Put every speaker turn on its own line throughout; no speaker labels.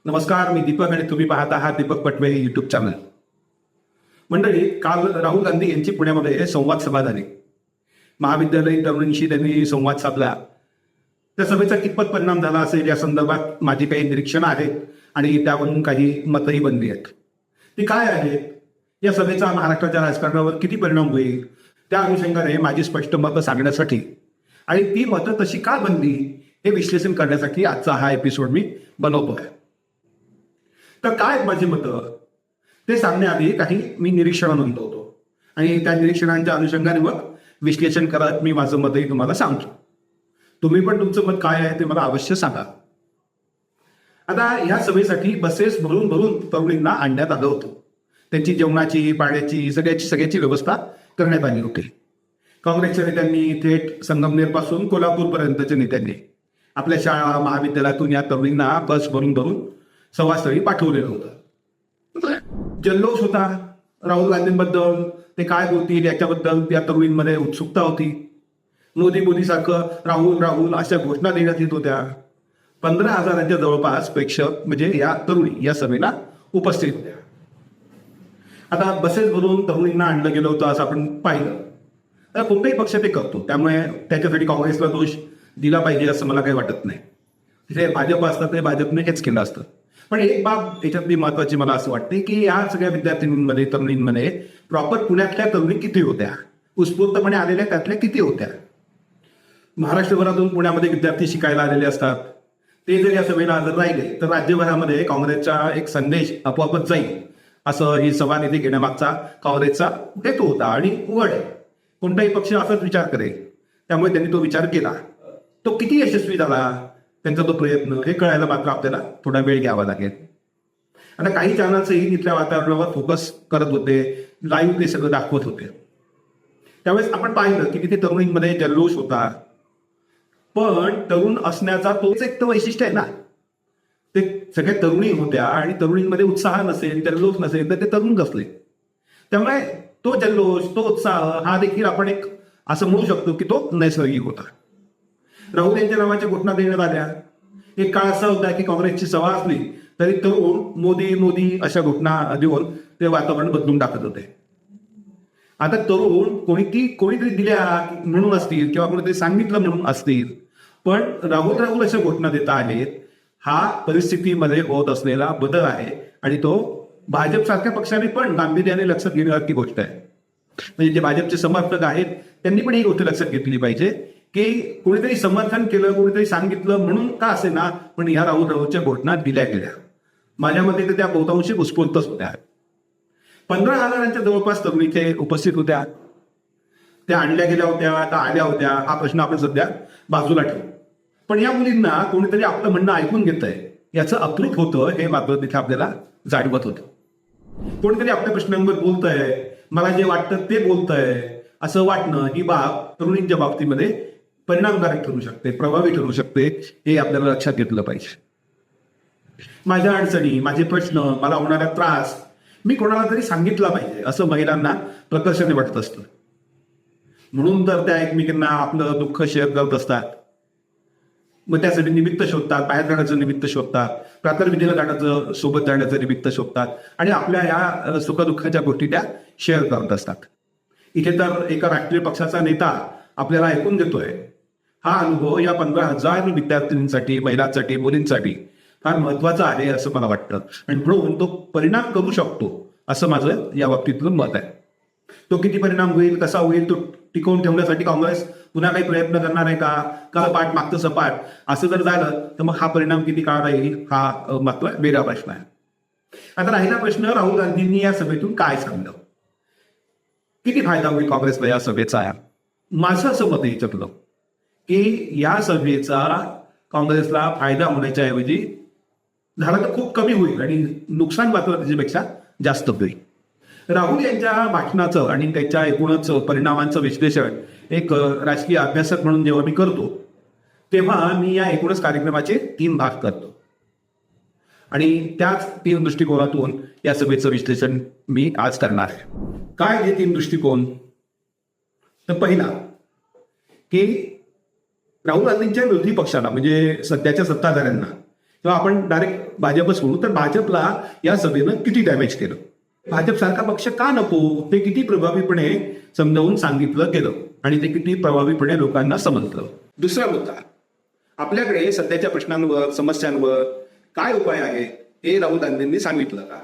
नमस्कार, मी दीपक आणि तुम्ही पाहत आहात दीपक पटवे युट्यूब चॅनल. मंडळी, काल राहुल गांधी यांची पुण्यामध्ये संवाद सभा झाली. महाविद्यालयीन तरुणींशी त्यांनी संवाद साधला. त्या सभेचा कितपत परिणाम झाला असेल या संदर्भात माझी काही निरीक्षणं आहेत आणि त्यावरून काही मतही बनली आहेत. ती काय आहेत, या सभेचा महाराष्ट्राच्या राजकारणावर किती परिणाम होईल, त्या अनुषंगाने माझी स्पष्ट मतं सांगण्यासाठी आणि ती मतं तशी का बनली हे विश्लेषण करण्यासाठी आजचा हा एपिसोड मी बनवतोय. तर काय माझी मतं ते सांगण्याआधी काही मी निरीक्षणं नोंदवतो आणि त्या निरीक्षणांच्या अनुषंगाने मग विश्लेषण करत मी माझं मतही तुम्हाला सांगतो. तुम्ही पण तुमचं मत काय आहे ते मला अवश्य सांगा. आता ह्या सभेसाठी बसेस भरून भरून तरुणींना आणण्यात आलं होतं. त्यांची जेवणाची, पाण्याची, सगळ्याची व्यवस्था करण्यात आली होती. काँग्रेसच्या नेत्यांनी थेट संगमनेरपासून कोल्हापूरपर्यंतच्या नेत्यांनी आपल्या शाळा महाविद्यालयातून या तरुणींना बस भरून भरून सभास्थळी पाठवलेलं होतं. जल्लोष होता राहुल गांधींबद्दल. ते काय बोलतील याच्याबद्दल त्या तरुणींमध्ये उत्सुकता होती. मोदी सारखं राहुल राहुल अशा घोषणा देण्यात येत होत्या. 15,000च्या जवळपास प्रेक्षक म्हणजे या तरुणी या सभेला उपस्थित होत्या. आता बसेस भरून तरुणींना आणलं गेलं होतं असं आपण पाहिलं तर कोणताही पक्ष ते करतो, त्यामुळे त्याच्यासाठी काँग्रेसला दोष दिला पाहिजे असं मला काही वाटत नाही. तिथे भाजप असतं ते भाजपने हेच केलं असतं. पण एक बाब याच्यातली महत्वाची मला असं वाटते की या सगळ्या विद्यार्थिनींमध्ये, तरुणींमध्ये प्रॉपर पुण्यातल्या तरुणी किती होत्या, उत्स्फूर्तपणे आलेल्या त्यातल्या किती होत्या. महाराष्ट्रभरातून पुण्यामध्ये विद्यार्थी शिकायला आलेले असतात. ते जर या सभेला हजर राहिले तर राज्यभरामध्ये काँग्रेसचा एक संदेश आपोआपच जाईल असं ही सभा निधी घेण्यामागचा काँग्रेसचा हेतू होता आणि उघड आहे. कोणताही पक्ष असाच विचार करेल. त्यामुळे त्यांनी तो विचार केला. तो किती यशस्वी झाला त्यांचा तो प्रयत्न हे कळायला मात्र आपल्याला थोडा वेळ घ्यावा लागेल. आता काही चॅनल्सही तिथल्या वातावरणावर फोकस करत होते, लाईव्ह ते सगळं दाखवत होते. त्यावेळेस आपण पाहिलं की तिथे तरुणींमध्ये जल्लोष होता. पण तरुण असण्याचा तोच एक तर वैशिष्ट्य आहे ना. ते सगळ्या तरुणी होत्या आणि तरुणींमध्ये उत्साह नसेल, जल्लोष नसेल तर ते तरुण कसले. त्यामुळे तो जल्लोष, तो उत्साह हा देखील आपण एक असं म्हणू शकतो की तो नैसर्गिक होता. राहुल यांच्या नावाच्या घोषणा देण्यात आल्या. एक काळ असा होता की काँग्रेसची सभा असली तरी तरुण मोदी मोदी अशा घोषणा देऊन ते वातावरण बदलून टाकत होते. आता तरुण कोणीतरी दिल्या म्हणून असतील किंवा कोणीतरी सांगितलं म्हणून असतील, पण राहुल अशा घोषणा देता आहेत. हा परिस्थितीमध्ये होत असलेला बदल आहे आणि तो भाजप सारख्या पक्षाने पण गांभीर्याने लक्षात घेण्यासारखी गोष्ट आहे. म्हणजे जे भाजपचे समर्थक आहेत त्यांनी पण ही गोष्ट लक्षात घेतली पाहिजे की कोणीतरी समर्थन केलं, कोणीतरी सांगितलं म्हणून का असे ना, पण ह्या राहुलच्या घोषणा दिल्या गेल्या. माझ्या मते तर त्या बहुतांशी उत्स्फूर्तच होत्या. 15,000च्या जवळपास तरुणी इथे उपस्थित होत्या. त्या आणल्या गेल्या होत्या का आल्या होत्या हा प्रश्न आपण सध्या बाजूला ठेवू. पण या मुलींना कोणीतरी आपलं म्हणणं ऐकून घेतंय याचं अप्रूप होतं हे मात्र तिथे आपल्याला जाणवत होतं. कोणीतरी आपल्या प्रश्नांवर बोलतंय, मला जे वाटतं ते बोलतंय असं वाटणं ही बाब तरुणींच्या बाबतीमध्ये परिणामकारक ठरू शकते, प्रभावी ठरू शकते, हे आपल्याला लक्षात घेतलं पाहिजे. माझ्या अडचणी, माझे प्रश्न, मला होणारा त्रास मी कोणाला तरी सांगितला पाहिजे असं महिलांना प्रकर्षाने वाटत असतं. म्हणून तर त्या एकमेकांना आपलं दुःख शेअर करत असतात. मग त्यासाठी निमित्त शोधतात, बाहेर जाण्याचं निमित्त शोधतात, प्रातर्विधीला जाण्याचं, सोबत जाण्याचं निमित्त शोधतात आणि आपल्या या सुखदुःखाच्या गोष्टी त्या शेअर करत असतात. इथे तर एका राष्ट्रीय पक्षाचा नेता आपल्याला ऐकून देतोय. हा अनुभव या 15,000 विद्यार्थिनींसाठी, महिलांसाठी, मुलींसाठी फार महत्वाचा आहे असं मला वाटतं आणि म्हणून तो परिणाम करू शकतो असं माझं या बाबतीतलं मत आहे. तो किती परिणाम होईल, कसा होईल, तो टिकवून ठेवण्यासाठी काँग्रेस पुन्हा काही प्रयत्न करणार आहे का पाठ मागचं सपाट असं जर झालं तर मग हा परिणाम किती काळ राहील हा मात्र वेगळा प्रश्न आहे. आता राहिला प्रश्न राहुल गांधींनी या सभेतून काय सांगलं, किती फायदा होईल काँग्रेसला या सभेचा. माझं असं मत याच्यातलं की या सभेचा काँग्रेसला फायदा होण्याच्या ऐवजी झाला तर खूप कमी होईल आणि नुकसान मात्र त्याच्यापेक्षा जास्त होईल. राहुल यांच्या भाषणाचं आणि त्याच्या एकूणच परिणामांचं विश्लेषण एक राजकीय अभ्यासक म्हणून जेव्हा मी करतो तेव्हा मी या एकूणच कार्यक्रमाचे 3 भाग करतो आणि त्याच 3 दृष्टिकोनातून या सभेचं विश्लेषण मी आज करणार आहे. काय हे 3 दृष्टिकोन? तर पहिला की राहुल गांधींच्या विरोधी पक्षाला म्हणजे सध्याच्या सत्ताधाऱ्यांना किंवा आपण डायरेक्ट भाजपच म्हणू, तर भाजपला या सभेनं किती डॅमेज केलं, भाजप सारखा पक्ष का नको ते किती प्रभावीपणे समजावून सांगितलं गेलं आणि ते किती प्रभावीपणे लोकांना समजलं. दुसरा मुद्दा, आपल्याकडे सध्याच्या प्रश्नांवर समस्यांवर काय उपाय आहे हे राहुल गांधींनी सांगितलं का?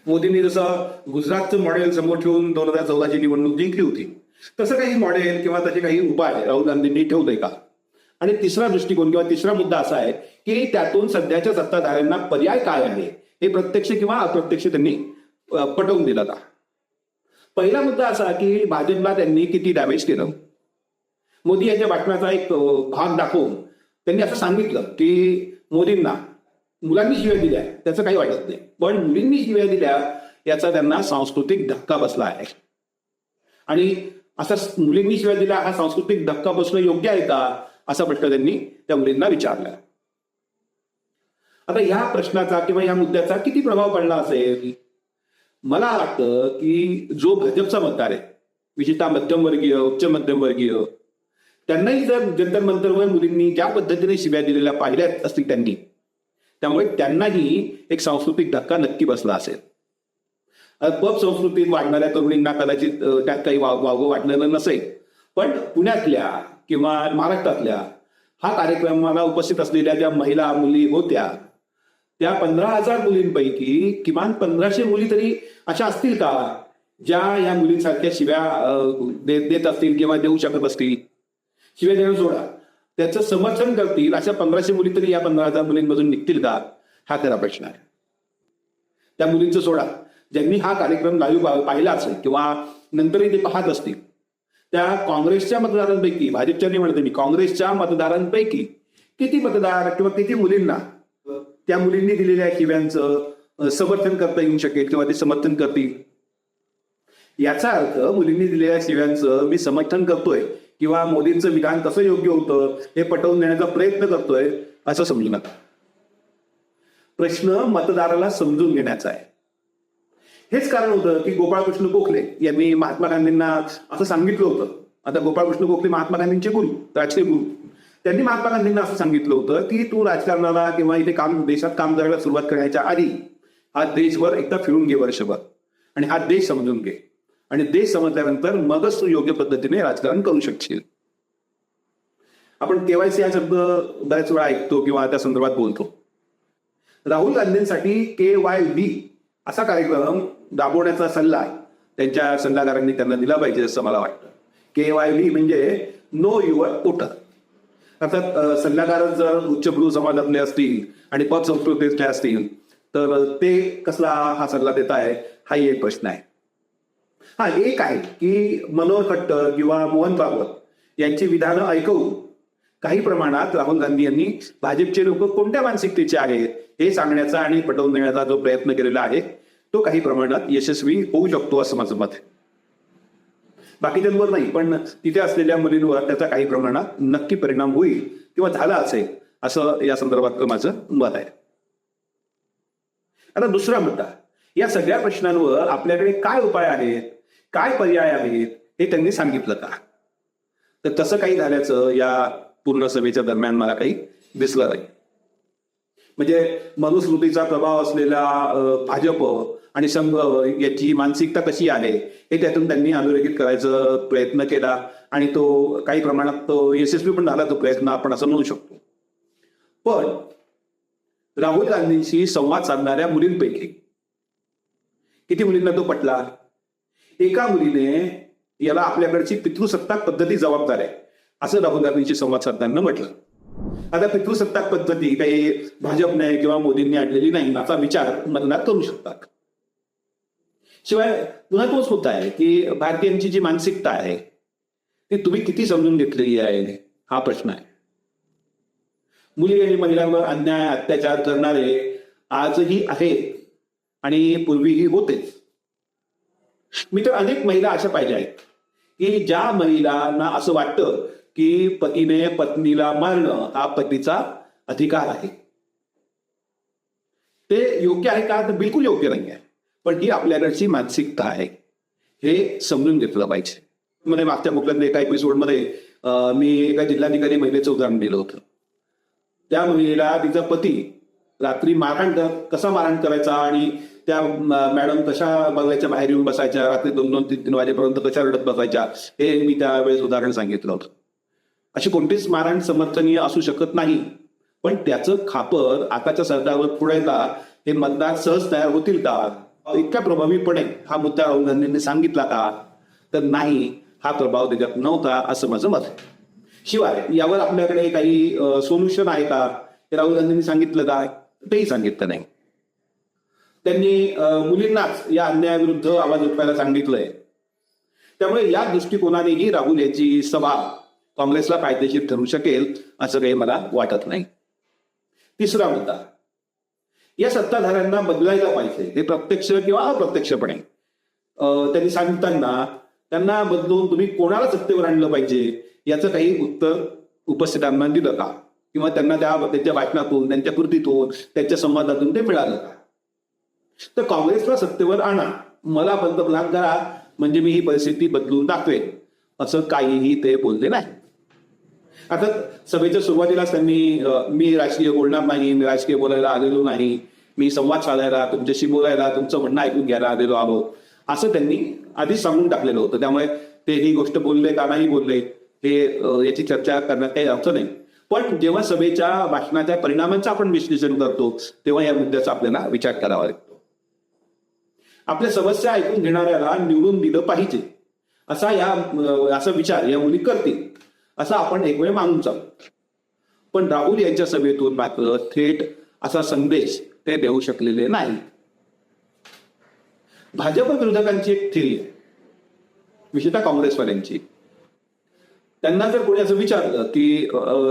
मोदींनी जसं गुजरातचं मॉडेल समोर ठेवून 2014ची निवडणूक जिंकली होती, तसं काही मॉडेल किंवा त्याचे काही उपाय राहुल गांधींनी ठेवलंय का? आणि तिसरा दृष्टिकोन किंवा तिसरा मुद्दा असा आहे की त्यातून सध्याच्या सत्ताधाऱ्यांना पर्याय काय आहे हे प्रत्यक्ष किंवा अप्रत्यक्ष त्यांनी पटवून दिलं का? पहिला मुद्दा असा की भाजपला त्यांनी किती डॅमेज केलं. मोदी यांच्या बातम्याचा एक भाग दाखवून त्यांनी असं सांगितलं की मोदींना मुलांनी शिव्या दिल्या त्याचं काही वाटत नाही, पण मुलींनी शिव्या दिल्या याचा त्यांना सांस्कृतिक धक्का बसला आहे. आणि असा मुलींनी शिव्या दिल्या हा सांस्कृतिक धक्का बसणं योग्य आहे का असा प्रश्न त्यांनी त्या मुलींना विचारला. आता या प्रश्नाचा किंवा या मुद्द्याचा किती प्रभाव पडला असेल? मला वाटतं की जो भाजपचा मतदार आहे, विशेषतः मध्यमवर्गीय उच्च मध्यमवर्गीय, त्यांनाही जर जंतर मंतरवर मुलींनी ज्या पद्धतीने शिव्या दिलेल्या पाहिल्या असतील त्यांनी, त्यामुळे त्यांनाही एक सांस्कृतिक धक्का नक्की बसला असेल. पब संस्कृतीत वाढणाऱ्या तरुणींना कदाचित त्यात काही वावगं वाटलेलं नसेल, पण पुण्यातल्या किंवा महाराष्ट्रातल्या हा कार्यक्रमाला उपस्थित असलेल्या ज्या महिला मुली होत्या त्या 15,000 मुलींपैकी किमान 1,500 मुली तरी अशा असतील का ज्या या मुलींसारख्या शिव्या देत असतील किंवा देऊ शकत असतील. शिव्या देणं सोडा, त्याचं समर्थन करतील अशा 1,500 मुली तरी या 15,000 मुलींमधून निघतील का हा खरा प्रश्न आहे. त्या मुलींचं सोडा, ज्यांनी हा कार्यक्रम लाईव्ह पाहिला असेल किंवा नंतरही ते पाहत असतील, त्या काँग्रेसच्या मतदारांपैकी, भाजपच्या नाही म्हणते मी, काँग्रेसच्या मतदारांपैकी किती मतदार किंवा किती मुलींना त्या मुलींनी दिलेल्या शिव्यांचं समर्थन करता येऊ शकेल किंवा ते समर्थन करतील. याचा अर्थ मुलींनी दिलेल्या शिव्यांचं मी समर्थन करतोय किंवा मोदींचं विधान कसं योग्य होतं हे पटवून देण्याचा प्रयत्न करतोय असं समजू नका. प्रश्न मतदाराला समजून घेण्याचा आहे. हेच कारण होतं की गोपाळकृष्ण गोखले यांनी महात्मा गांधींना असं सांगितलं होतं. आता गोपाळकृष्ण गोखले महात्मा गांधींचे गुरु, राजकीय गुरु, त्यांनी महात्मा गांधींना असं सांगितलं होतं की तू राजकारणाला किंवा इथे देशात काम करायला सुरुवात करण्याच्या आधी हा देशभर एकदा फिरून घे वर्षभर आणि हा देश समजून घे, आणि देश समजल्यानंतर मगच तू योग्य पद्धतीने राजकारण करू शकशील. आपण केवायसी हा शब्द बऱ्याच वेळा ऐकतो किंवा त्या संदर्भात बोलतो. राहुल गांधींसाठी KYB असा कार्यक्रम राबवण्याचा सल्ला त्यांच्या सल्लागारांनी त्यांना दिला पाहिजे असं मला वाटतं. KYB म्हणजे नो युअर वोटर. अर्थात सल्लागार जर उच्चभ्रू समाजातले असतील आणि पद संस्कृतीतले असतील तर ते कसला हा सल्ला देत आहे हाही एक प्रश्न आहे. हा एक आहे की मनोहर खट्टर किंवा मोहन भागवत यांची विधानं ऐकवून काही प्रमाणात राहुल गांधी यांनी भाजपचे लोक कोणत्या मानसिकतेचे आहेत हे सांगण्याचा आणि पटवून देण्याचा जो प्रयत्न केलेला आहे तो काही प्रमाणात यशस्वी होऊ शकतो असं माझं मत आहे. बाकीच्यांवर नाही, पण तिथे असलेल्या मुलींवर त्याचा काही प्रमाणात नक्की परिणाम होईल किंवा झाला असेल असं या संदर्भात माझं मत आहे. आता दुसरा मुद्दा, या सगळ्या प्रश्नांवर आपल्याकडे काय उपाय आहेत, काय पर्याय आहेत हे त्यांनी सांगितलं का? तर तसं काही झाल्याचं या पूर्ण सभेच्या दरम्यान मला काही दिसलं नाही. म्हणजे मनुस्मृतीचा प्रभाव असलेला भाजप आणि संघ याची मानसिकता कशी आहे हे त्यातून त्यांनी अधोरेखित करायचा प्रयत्न केला आणि तो काही प्रमाणात तो यशस्वी पण झाला तो प्रयत्न, आपण असं म्हणू शकतो. पण राहुल गांधींशी संवाद साधणाऱ्या मुलींपैकी किती मुलींना तो पटला? एका मुलीने याला आपल्याकडची पितृसत्ताक पद्धती जबाबदार आहे असं राहुल गांधींशी संवाद साधताना म्हटलं. आता पितृसत्ताक पद्धती काही भाजपने किंवा मोदींनी आणलेली नाही असा विचार मनात करू शकतात. शिवाय पुन्हा तोच होत आहे की भारतीयांची जी मानसिकता आहे ती तुम्ही किती समजून घेतलेली आहे हा प्रश्न आहे. मुली आणि महिलांवर अन्याय अत्याचार करणारे आजही आहेत आणि पूर्वीही होतेच. मी तर अनेक महिला अशा पाहिल्या आहेत की ज्या महिलांना असं वाटतं की पतीने पत्नीला मारणं हा पतीचा अधिकार आहे. ते योग्य आहे का? तर बिलकुल योग्य नाही आहे, पण ही आपल्याकडची मानसिकता आहे हे समजून घेतलं पाहिजे. म्हणजे मागच्या मुलांच्या एका एपिसोडमध्ये मी एका जिल्हाधिकारी महिलेचं उदाहरण दिलं होतं. त्या महिलेला तिचा पती रात्री कसा मारहाण करायचा आणि त्या मॅडम कशा बंगल्याच्या बाहेर येऊन बसायच्या, रात्री 2-2, 3-3 वाजेपर्यंत कशा रडत बसायच्या, हे मी त्यावेळेस उदाहरण सांगितलं होतं. अशी कोणतीच मारहाण समर्थनीय असू शकत नाही. पण त्याचं खापर आताच्या सरकारवर फोडायला हे मतदार सहज तयार होतील का? इतक्या प्रभावीपणे हा मुद्दा राहुल गांधींनी सांगितला का? तर नाही, हा प्रभाव त्याच्यात नव्हता असं माझं मत आहे. शिवाय यावर आपल्याकडे काही सोल्युशन आहे का हे राहुल गांधींनी सांगितलं का? तेही सांगितलं नाही. त्यांनी मुलींनाच या अन्यायाविरुद्ध आवाज उठवायला सांगितलंय. त्यामुळे या दृष्टिकोनानेही राहुल यांची सभा काँग्रेसला फायदेशीर ठरू शकेल असं काही मला वाटत नाही. तिसरा मुद्दा, या सत्ताधाऱ्यांना बदलायला पाहिजे, हे प्रत्यक्ष किंवा अप्रत्यक्षपणे त्यांनी सांगताना त्यांना बदलून तुम्ही कोणाला सत्तेवर आणलं पाहिजे याचं काही उत्तर उपस्थितांना दिलं का? किंवा त्यांना त्यांच्या भाषणातून, त्यांच्या कृतीतून, त्यांच्या संवादातून ते मिळालं का? तर काँग्रेसला सत्तेवर आणा, मला पंतप्रधान करा, म्हणजे मी ही परिस्थिती बदलून दाखवेन, असं काहीही ते बोलले नाही. आता सभेच्या सुरुवातीलाच त्यांनी मी राजकीय बोलणार नाही, मी राजकीय बोलायला आलेलो नाही, मी संवाद साधायला, तुमच्याशी बोलायला, तुमचं म्हणणं ऐकून घ्यायला आलेलो आहोत, असं त्यांनी आधीच सांगून टाकलेलं होतं. त्यामुळे ते ही गोष्ट बोलले का नाही बोलले हे याची चर्चा करण्यात काही अर्थ नाही. पण जेव्हा सभेच्या भाषणाच्या परिणामांचं आपण विश्लेषण करतो तेव्हा या मुद्द्याचा आपल्याला विचार करावा लागतो. आपल्या समस्या ऐकून घेणाऱ्याला निवडून दिलं पाहिजे असा विचार या मुली करतील असा आपण एक वेळ मानून चालू. पण राहुल यांच्या सभेतून मात्र थेट असा संदेश ते देऊ शकलेले नाही. भाजप विरोधकांची एक थिअरी आहे, विशेषतः काँग्रेसवाल्यांची. त्यांना जर कोणी असं विचारलं की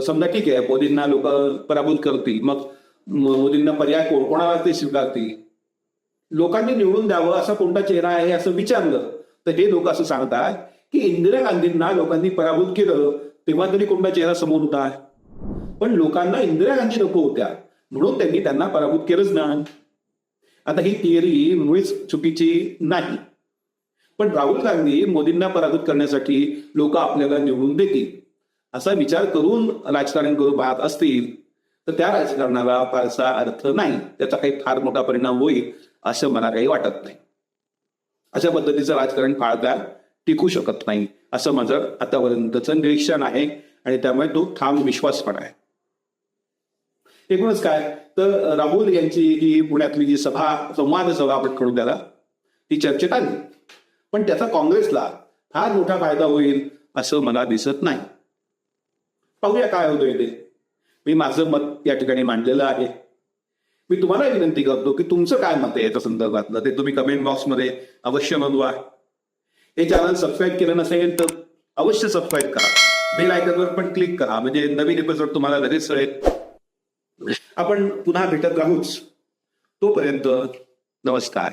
समजा ठीक आहे, मोदींना लोक पराभूत करतील, मग मोदींना पर्याय कोणाला ते स्वीकारतील, लोकांनी निवडून द्यावं असा कोणता चेहरा आहे असं विचारलं तर हे लोक असं सांगतात की इंदिरा गांधींना लोकांनी पराभूत केलं तेव्हा तरी कोणता चेहरा समोर होता, पण लोकांना इंदिरा गांधी नको होत्या म्हणून त्यांना पराभूत केलंच नाही. आता ही थिअरी मुळीच चुकीची नाही. पण राहुल गांधी मोदींना पराभूत करण्यासाठी लोक आपल्याला निवडून देतील असा विचार करून राजकारण करू पाहत असतील तर त्या राजकारणाला फारसा अर्थ नाही, त्याचा काही फार मोठा परिणाम होईल असं मला काही वाटत नाही. अशा पद्धतीचं राजकारण फार काळ टिकू शकत नाही असं माझं आतापर्यंतचं निरीक्षण आहे आणि त्यामुळे तो ठाम विश्वास पण आहे. एकूणच काय तर राहुल यांची ही पुण्यातली जी संवाद सभा आपण करून त्याला ती चर्चेत आली, पण त्याचा काँग्रेसला फार मोठा फायदा होईल असं मला दिसत नाही. पाहूया काय होतंय ते. मी माझं मत या ठिकाणी मांडलेलं आहे. मी तुम्हाला विनंती करतो की तुमचं काय मत आहे याच्या संदर्भातलं ते तुम्ही कमेंट बॉक्समध्ये अवश्य नोंदवा. हे चॅनल सबस्क्राईब केलं नसेल तर अवश्य सबस्क्राईब करा, बेल आयकॉनवर पण क्लिक करा म्हणजे नवीन एपिसोड तुम्हाला लगेच कळेल. आपण पुन्हा भेटत राहूच. तोपर्यंत नमस्कार.